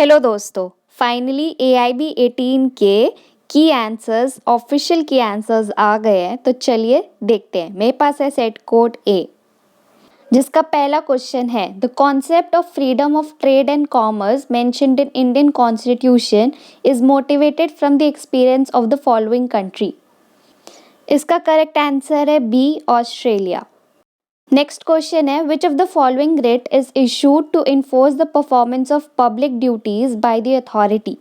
Hello दोस्तों, finally AIB 18 के की आंसर्स ऑफिशियल की आंसर्स आ गए हैं। तो चलिए देखते हैं। मेरे पास है सेट कोड ए, जिसका पहला क्वेश्चन है the concept of freedom of trade and commerce mentioned in Indian constitution is motivated from the experience of the following country. इसका करेक्ट आंसर है बी, ऑस्ट्रेलिया। नेक्स्ट क्वेश्चन है which of the following writ is issued to enforce the performance of public duties by the authority.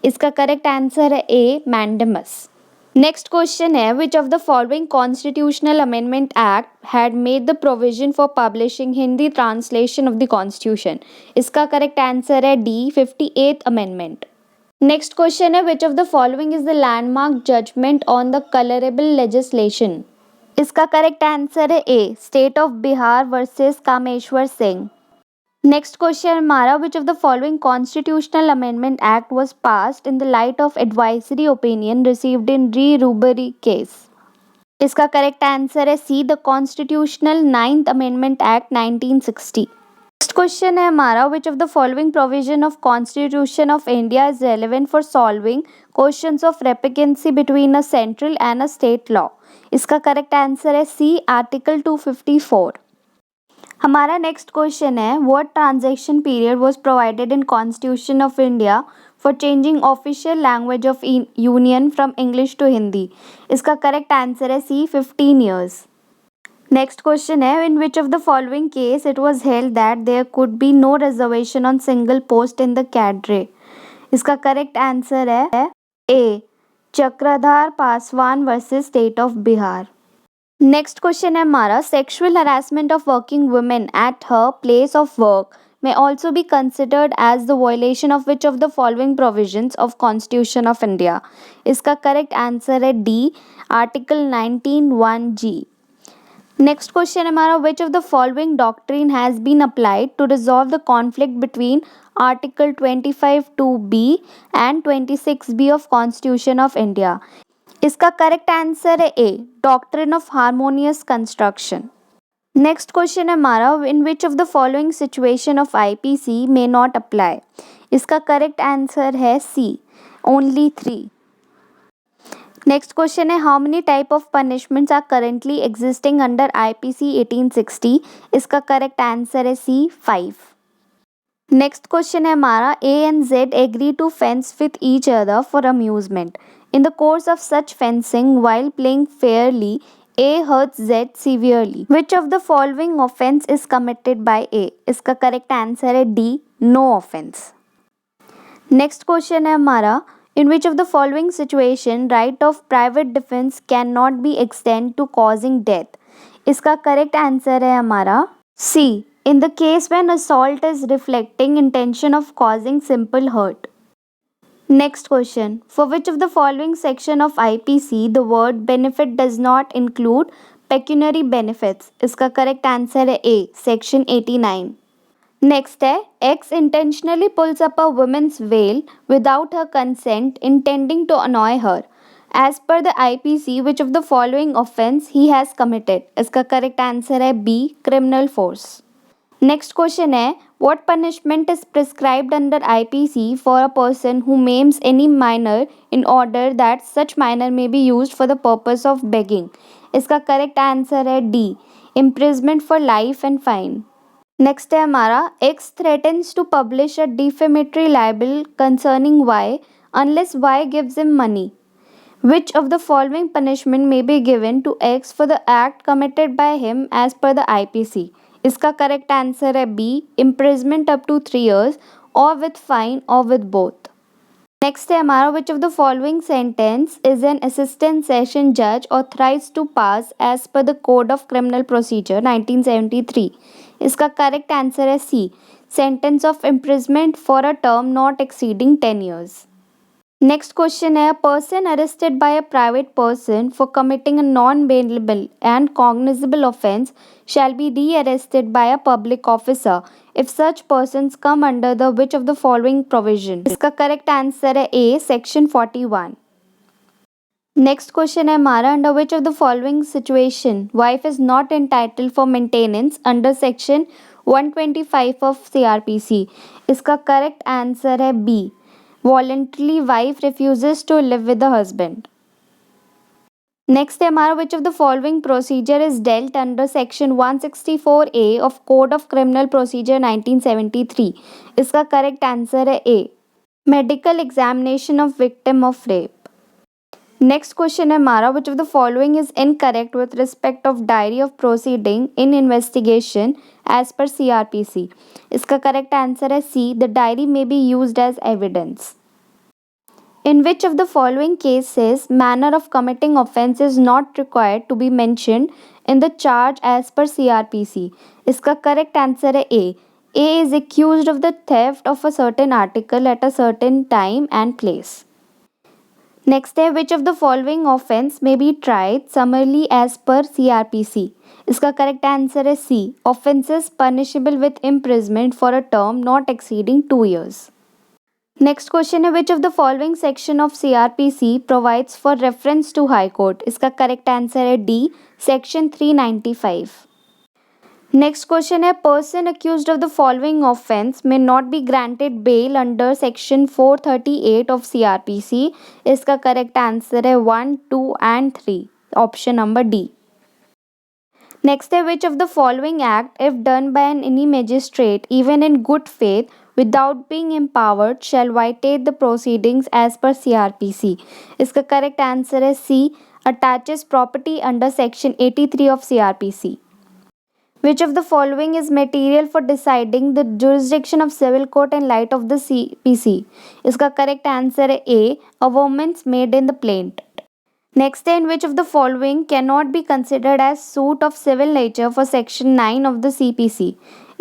इसका correct answer है A, mandamus. Next question है which of the following constitutional amendment act had made the provision for publishing Hindi translation of the constitution. इसका correct answer है D, 58th amendment. Next question है which of the following is the landmark judgment on the colourable legislation. इसका correct answer है A, state of Bihar versus Kameshwar Singh. Next question हमारा which of the following constitutional amendment act was passed in the light of advisory opinion received in re Berubari case. इसका correct answer है C, the constitutional 9th amendment act 1960। Next question है हमारा which of the following provision of constitution of India is relevant for solving questions of repugnancy between a central and a state law. इसका correct answer है C, article 254। हमारा next question है what transaction period was provided in constitution of India for changing official language of union from English to Hindi. इसका correct answer है सी, 15 years. Next question है in which of the following case it was held that there could be no reservation on single post in the cadre. इसका correct answer है A, Chakradhar Paswan versus state of Bihar. Next question है हमारा sexual harassment of working women at her place of work may also be considered as the violation of which of the following provisions of Constitution of India। इसका correct answer है D, article 19(1)(g। Next question हमारा which of the following doctrine has been applied to resolve the conflict between article 25(2)(b and 26(b) of constitution of India. इसका correct answer है A, doctrine of harmonious construction. Next question है हमारा in which of the following situation of IPC may not apply. इसका correct answer है C, only 3। Next question है how many type of punishments are currently existing under IPC 1860। इसका correct answer है सी, 5। Next question है हमारा A and Z agree to fence with each other for amusement. In the course of such fencing, while playing fairly, A hurts Z severely. Which of the following offense is committed by A? इसका correct answer है D, no offense. Next question है हमारा in which of the following situation right of private defense cannot be extend to causing death? इसका correct answer है हमारा C, in the case when assault is reflecting intention of causing simple hurt. Next question. For which of the following section of IPC the word benefit does not include pecuniary benefits? इसका correct answer है A, section 89. Next है X intentionally pulls up a woman's veil without her consent intending to annoy her. As per the IPC, which of the following offence he has committed? इसका correct answer है B, criminal force. Next question है what punishment is prescribed under IPC for a person who maims any minor in order that such minor may be used for the purpose of begging. इसका correct answer है D, imprisonment for life and fine. Next है हमारा X threatens to publish a defamatory libel concerning Y unless Y gives him money. Which of the following punishment may be given to X for the act committed by him as per the IPC? इसका correct answer है B, imprisonment up to 3 years or with fine or with both. Next है हमारा which of the following sentence is an assistant session जज authorized to pass as per the code of criminal procedure 1973। इसका correct answer है C, sentence of imprisonment for a term not exceeding 10 years। Next question है person arrested by a private person for committing a non bailable and cognizable offence shall be re-arrested by a public officer if such persons come under the which of the following provision? इसका correct answer है A, section 41. Next question है हमारा under which of the following situation wife is not entitled for maintenance under section 125 of CRPC? इसका correct answer है B, voluntarily wife refuses to live with the husband. Next है हमारा, which of the following procedure is dealt under section 164A of code of criminal procedure 1973। इसका correct answer है A, medical examination of victim of rape. Next question है हमारा, which of the following is incorrect with respect of diary of proceeding in investigation as per CRPC। इसका correct answer है C, the diary may be used as evidence. In which of the following cases manner of committing offence is not required to be mentioned in the charge as per CRPC? इसका correct answer है A. A is accused of the theft of a certain article at a certain time and place. Next है, which of the following offence may be tried summarily as per CRPC? इसका correct answer है C. Offences punishable with imprisonment for a term not exceeding 2 years. Next question है, which of the following section of CRPC provides for reference to high court? इसका correct answer है D, section 395। Next question है, person accused of the following offence may not be granted bail under section 438 of CRPC। इसका correct answer है 1, 2 and 3, option number D. Next है, which of the following act if done by any magistrate even in good faith without being empowered shall violate the proceedings as per CRPC? इसका correct answer है सी, attaches property under section 83 of CRPC. Which of the following is material for deciding the jurisdiction of civil court in light of the CPC? इसका correct answer है ए, a woman's made in the plaint. Next है, in which of the following cannot be considered as suit of civil nature for section 9 of the CPC?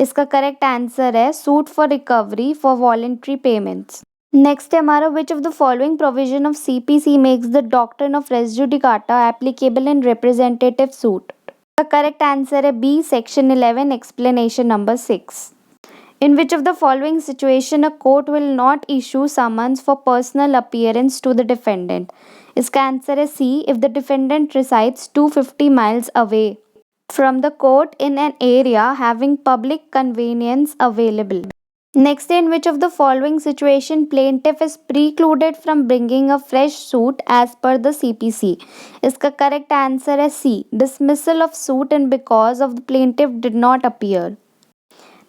इसका correct answer है suit for recovery for voluntary payments. Next है हमारा, which of the following provision of CPC makes the doctrine of res judicata applicable in representative suit? The correct answer है B, section 11 explanation number 6। In which of the following situation a court will not issue summons for personal appearance to the defendant? इसका answer है सी, if the defendant resides 250 miles away from the court in an area having public convenience available. Next, in which of the following situation plaintiff is precluded from bringing a fresh suit as per the CPC? इसका correct answer है C, dismissal of suit and because of the plaintiff did not appear.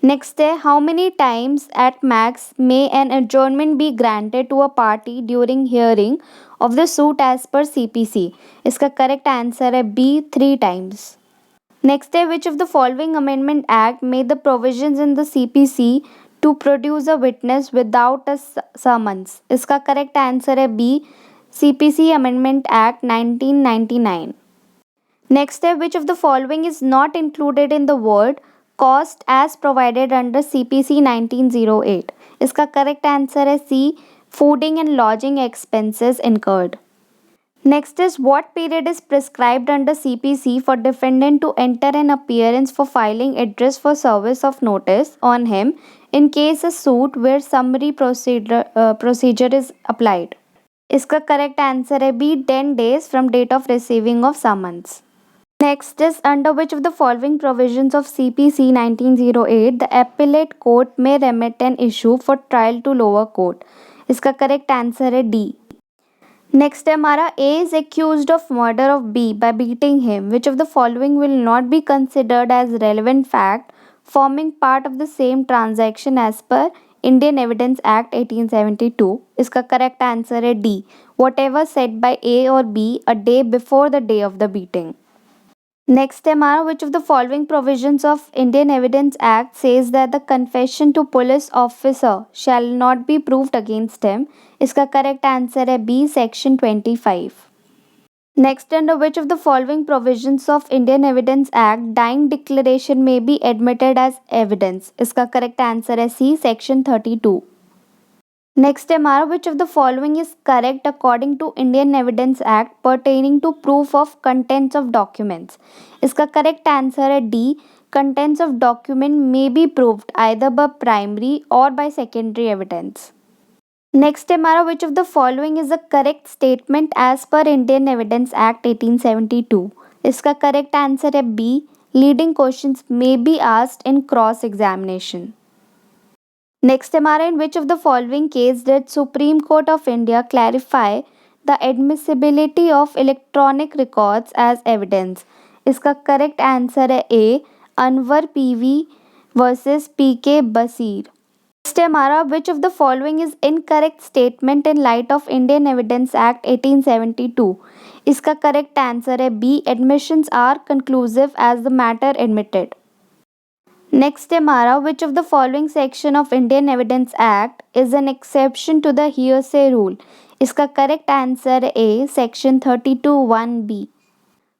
Next है, how many times at max may an adjournment be granted to a party during hearing of the suit as per CPC? इसका correct answer है B, 3 times. Next है, which of the following amendment act made the provisions in the CPC to produce a witness without a summons? इसका correct answer है B, CPC Amendment Act 1999. Next है, which of the following is not included in the word cost as provided under CPC 1908? इसका correct answer है C, fooding and lodging expenses incurred. Next is, what period is prescribed under CPC for defendant to enter an appearance for filing address for service of notice on him in case a suit where summary procedure is applied? इसका correct answer है B, 10 days from date of receiving of summons. Next is, under which of the following provisions of CPC 1908 the appellate court may remit an issue for trial to lower court? इसका correct answer है D. Next है हमारा, A is accused of murder of B by beating him. Which of the following will not be considered as relevant fact forming part of the same transaction as per Indian Evidence Act 1872? इसका correct answer है D, whatever said by A or B a day before the day of the beating. Next है हमारा, which of the following provisions of Indian Evidence Act says that the confession to police officer shall not be proved against him? इसका correct answer है B, section 25. Next, under which of the following provisions of Indian Evidence Act dying declaration may be admitted as evidence? इसका correct answer है C, section 32. Next है हमारा, which of the following is correct according to Indian Evidence Act pertaining to proof of contents of documents? इसका correct answer है D, contents of document may be proved either by primary or by secondary evidence. Next है हमारा, which of the following is a correct statement as per Indian Evidence Act 1872? इसका correct answer है B, leading questions may be asked in cross examination. Next हमारा, in which of the following case did supreme court of India clarify the admissibility of electronic records as evidence? इसका correct answer है A, Anvar PV versus P K Basheer. Next है हमारा, which of the following is incorrect statement in light of Indian evidence act 1872? इसका correct answer है B, admissions are conclusive as the matter admitted. Next है हमारा, which of the following section of Indian evidence act is an exception to the hearsay rule? इसका correct answer है A, section 32(1)(b).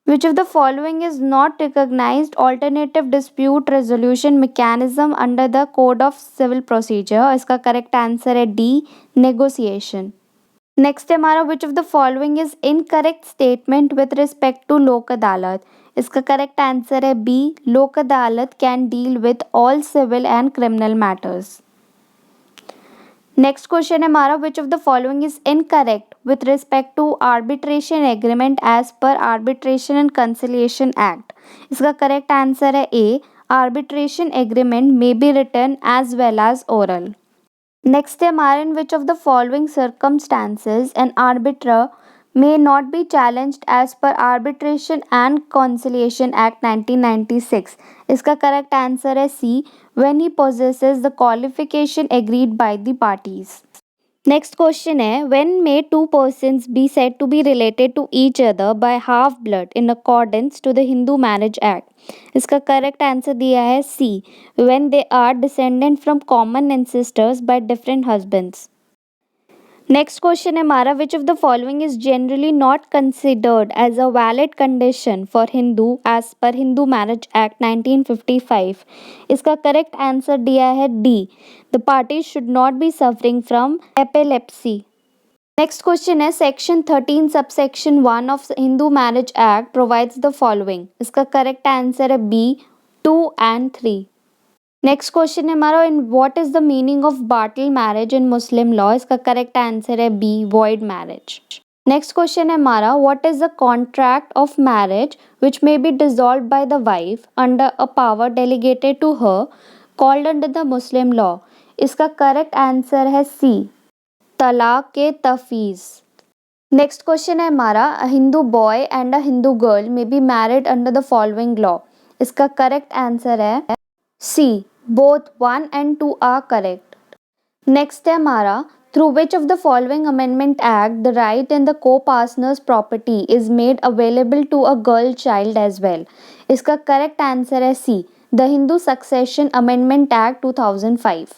Which of the following is not recognized alternative dispute resolution mechanism under the Code of Civil Procedure? इसका correct answer है D, negotiation। Next है हमारा, which of the following is incorrect statement with respect to Lok Adalat? इसका correct answer है B, Lok Adalat can deal with all civil and criminal matters. Next question है हमारा, which of the following is incorrect with respect to arbitration agreement as per arbitration and conciliation act? इसका correct answer है A, arbitration agreement may be written as well as oral. Next है हमारे, in which of the following circumstances an arbitrator may not be challenged as per Arbitration and Conciliation Act 1996? इसका correct answer है सी, when he possesses the qualification agreed by the parties। Next question है, when may two persons be said to be related to each other by half blood in accordance to the Hindu Marriage Act? इसका correct answer दिया है सी, when they are descendant from common ancestors by different husbands। Next question है हमारा, which of the following is generally not considered as a valid condition for Hindu as per Hindu marriage act 1955? इसका correct answer दिया है D, the party should not be suffering from epilepsy. Next question है, section 13 subsection 1 of Hindu marriage act provides the following? इसका correct answer है B, 2 and 3। Next question है हमारा, in what is the meaning of batil marriage in Muslim law? इसका correct answer है B, void marriage. Next question है हमारा, what is the contract of marriage which may B dissolved by the wife under a power delegated to her called under the Muslim law? इसका correct answer है C, talaq के tafweez. Next question है हमारा, a Hindu boy and a Hindu girl may be married under the following law? इसका correct answer है C, both 1 and 2 are correct। Next है हमारा, through which of the following amendment act the right in the co-partner's property is made available to a girl child as well? इसका correct answer है सी, the Hindu Succession Amendment Act 2005।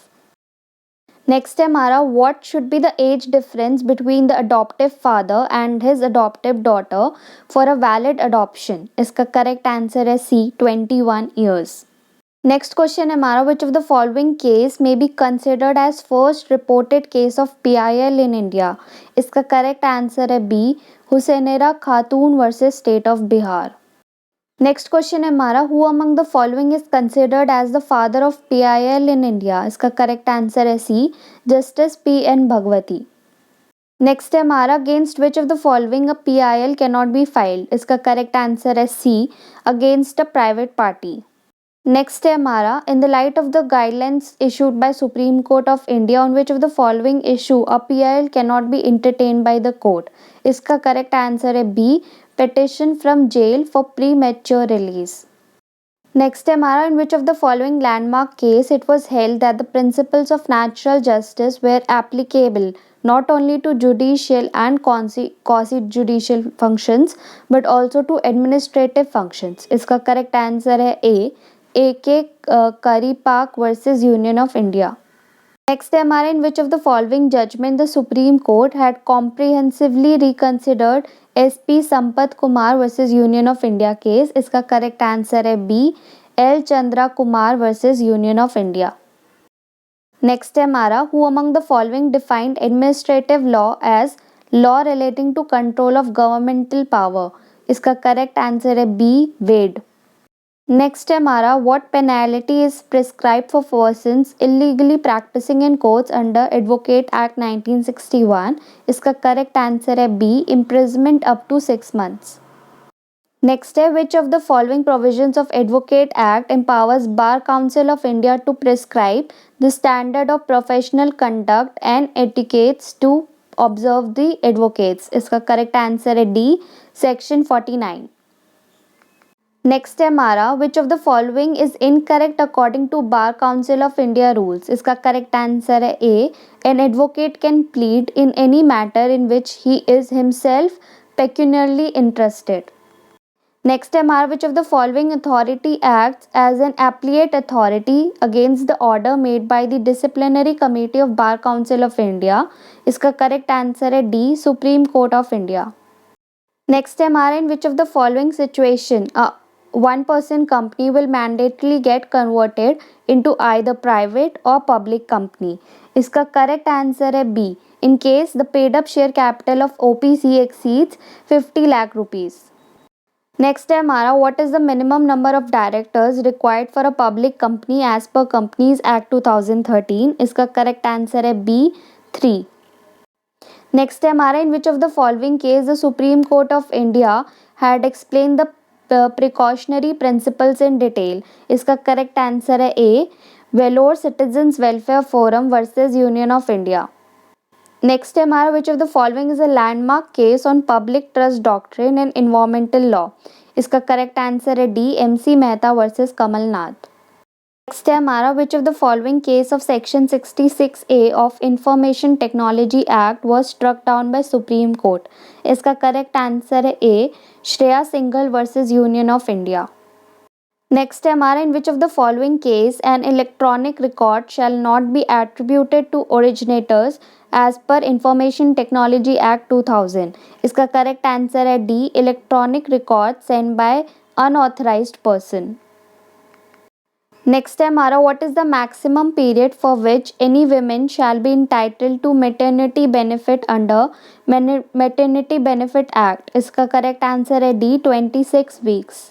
Next है हमारा, what should be the age difference between the adoptive father and his adoptive daughter for a valid adoption? इसका correct answer है C, 21 years। Next question है हमारा, which of the following case may be considered as first reported case of PIL in India? इसका correct answer है B, Hussainara Khatoon versus state of Bihar. Next question है हमारा, who among the following is considered as the father of PIL in India? इसका correct answer है C, justice PN Bhagwati. Next है हमारा, against which of the following a PIL can not be filed? इसका correct answer है C, against a private party. Next है हमारा, in the light of the guidelines issued by supreme court of India on which of the following issue a PIL can not be entertain by the court? इसका correct answer है B, petition from jail for premature release. Next है हमारा, in which of the following landmark case it was held that the principles of natural justice were applicable not only to judicial and quasi-judicial functions but also to administrative functions? इसका correct answer है A.K. Karipak versus Union of India। Next है हमारे, in which of the following judgment the supreme court had comprehensively reconsidered SP Sampath Kumar versus Union of India case? इसका correct answer है B, L. Chandra Kumar versus Union of India. Next है हमारा, who among the following defined administrative law as law relating to control of governmental power? इसका correct answer है B, Wade. Next है हमारा, what penalty is prescribe for persons illegally practising in courts under advocate act 1961? इसका correct answer है B, imprisonment up to 6 months। Next है, which of the following provisions of advocate act empowers bar council of India to prescribe the standard of professional conduct and etiquettes to observe the advocates. इसका correct answer है D, section 49. Next है हमारा which of the following is incorrect according to bar council of India rules. इसका correct answer है A, an advocate can plead in any matter in which he is himself pecuniarily interested. Next है हमारा which of the following authority acts as an appellate authority against the order made by the disciplinary committee of bar council of India. इसका correct answer है D, supreme court of India. Next है हमारा in which of the following situation one person company will mandatorily get converted into either private or public company. इसका correct answer है B, in case the paid up share capital of OPC exceeds 50 lakh rupees. Next है हमारा what is the minimum number of directors required for a public company as per Companies Act 2013. इसका correct answer है B, 3. Next है हमारा in which of the following case the Supreme Court of India had explained the precautionary principles in detail. इसका correct answer है A, Vellore citizens welfare forum versus Union of India. Next है हमारा which of the following is a landmark case on public trust doctrine and environmental law. इसका correct answer है D, MC Mehta versus Kamal Nath. Next है हमारा which of the following case of section 66A of information technology act was struck down by supreme court. इसका correct answer है A, Shreya Singhal versus Union of India. Next है हमारा in which of the following case an electronic record shall not be attributed to originators as per information technology act 2000. इसका correct answer है D, electronic record sent by unauthorised person. Next है हमारा what is the maximum period for which any women shall be entitled to maternity benefit under maternity benefit act. इसका correct answer है D, 26 weeks.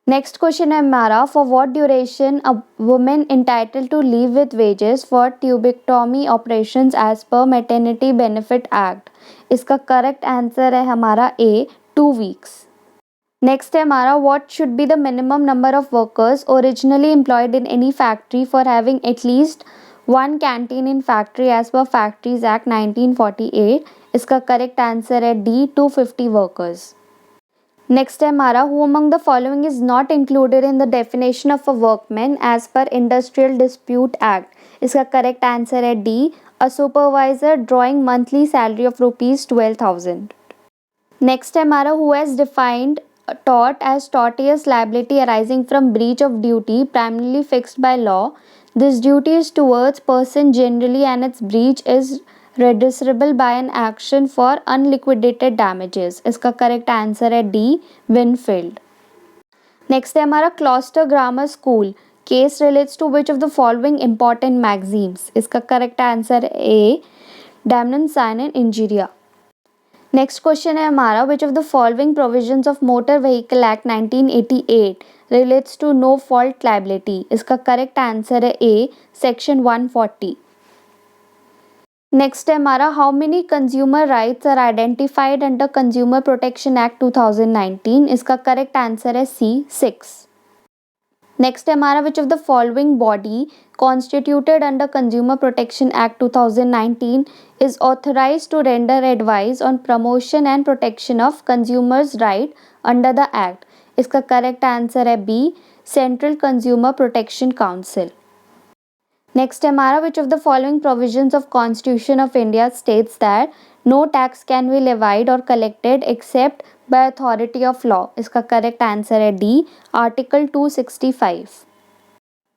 Next question है हमारा for what duration a women entitled to leave with wages for tubectomy operations as per maternity benefit act. इसका correct answer है हमारा A, 2 weeks. Next है हमारा what should be the minimum number of workers originally employed in any factory for having at least one canteen in factory as per factories act 1948. इसका correct answer है D, 250 workers. Next है हमारा who among the following is not included in the definition of a workman as per industrial dispute act. इसका correct answer है D, a supervisor drawing monthly salary of ₹12,000. Next है हमारा who has defined tort as tortious liability arising from breach of duty primarily fixed by law. This duty is towards person generally and its breach is redressable by an action for unliquidated damages. इसका correct answer है D, Winfield. Next है हमारा Gloucester grammar school case relates to which of the following important magazines. इसका correct answer A, damnum sine and injuria. Next question है हमारा which of the following provisions of motor vehicle act 1988 relates to no fault liability. इसका correct answer है A, section 140. Next है हमारा how many consumer rights are identified under consumer protection act 2019. इसका correct answer है सी, 6. Next है हमारा which of the following body constituted under Consumer Protection Act 2019 is authorized to render advice on promotion and protection of consumers' right under the act. इसका correct answer है B, central consumer protection council. Next है हमारा which of the following provisions of constitution of India states that no tax can be levied or collected except by authority of law. इसका correct answer है D, article 265.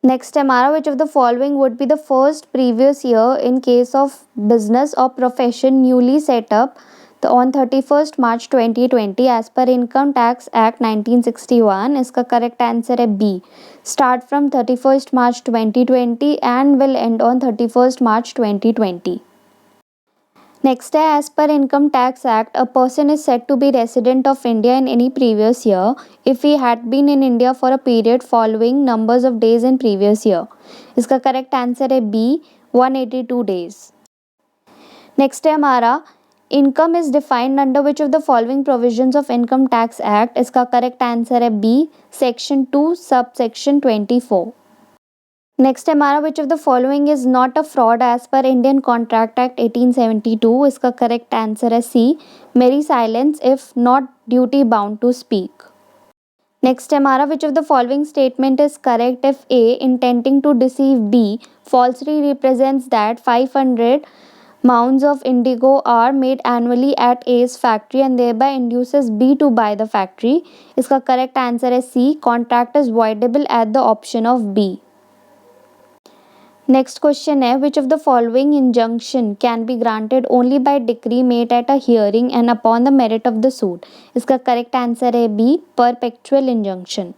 Next है हमारा which of the following would be the first previous year in case of business or profession newly set up on 31st March 2020 as per income tax act 1961. इसका correct answer है B, start from 31st March 2020 and will end on 31st March 2020. Next है as per Income Tax Act, a person is said to be resident of India in any previous year if he had been in India for a period following numbers of days in previous year. इसका correct answer है B, 182 days. Next है हमारा income is defined under which of the following provisions of Income Tax Act. इसका correct answer है B, section 2 subsection 24. Next है हमारा which of the following is not a fraud as per Indian contract act 1872। इसका correct answer है C, mere silence if not duty bound to speak. Next है हमारा which of the following statement is correct if A intending to deceive B falsely represents that 500 mounds of indigo are made annually at A's factory and thereby induces B to buy the factory। इसका correct answer है C, contract is voidable at the option of B। Next question है which of the following injunction can be granted only by decree made at a hearing and upon the merit of the suit. इसका correct answer है B, perpetual injunction.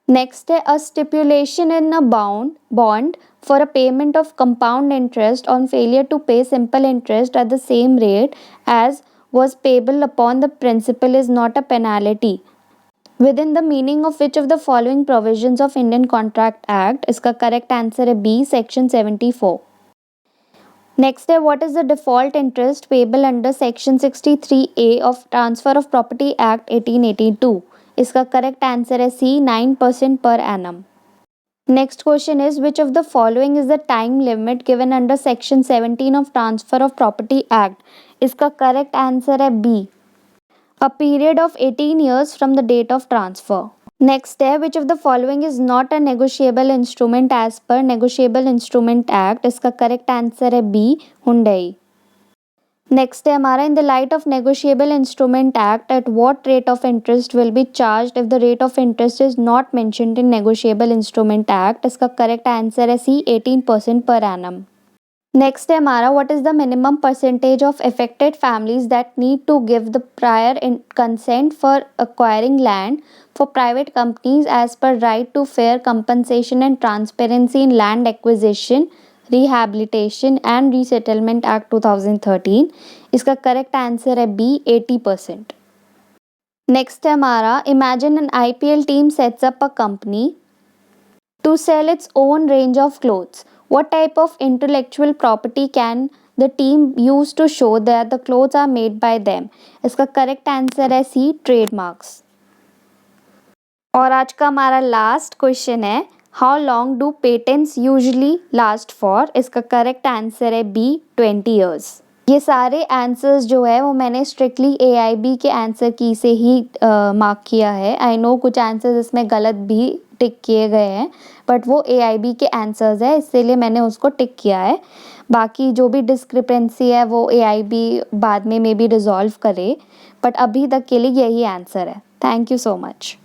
Next है a stipulation in a bond for a payment of compound interest on failure to pay simple interest at the same rate as was payable upon the principal is not a penalty within the meaning of which of the following provisions of Indian Contract Act। इसका correct answer है B, section 74। Next है what is the default interest payable under section 63A of transfer of property act 1882। इसका correct answer है सी, 9% पर annum. Next question is which of the following is the time limit given under section 17 of transfer of property act. इसका correct answer है B, a period of 18 years from the date of transfer। Next है which of the following is not a negotiable instrument as per negotiable instrument act. इसका correct answer है B, hundi. Next है हमारा in the light of negotiable instrument act at what rate of interest will be charged if the rate of interest is not mentioned in negotiable instrument act. इसका correct answer है C, 18% per annum. Next है हमारा what is the minimum percentage of affected families that need to give the prior consent for acquiring land for private companies as per right to fair compensation and transparency in land acquisition rehabilitation and resettlement act 2013। इसका correct answer है B, 80%। Next है हमारा imagine an IPL team sets up a company to sell its own range of clothes। What type of intellectual property can the team use to show that the clothes are made by them? इसका correct answer है सी, trademarks. और आज का हमारा last question है how long do patents usually last for. इसका correct answer है B, 20 years. ये सारे आंसर्स जो है वो मैंने स्ट्रिक्टली AIB के आंसर की से ही मार्क किया है। आई नो कुछ आंसर्स इसमें गलत भी टिक किए गए हैं बट वो AIB के आंसर्स है इसीलिए मैंने उसको टिक किया है। बाकी जो भी डिस्क्रिपेंसी है वो AIB बाद में मे बी रिजॉल्व करे बट अभी तक के लिए यही आंसर है। Thank you so much.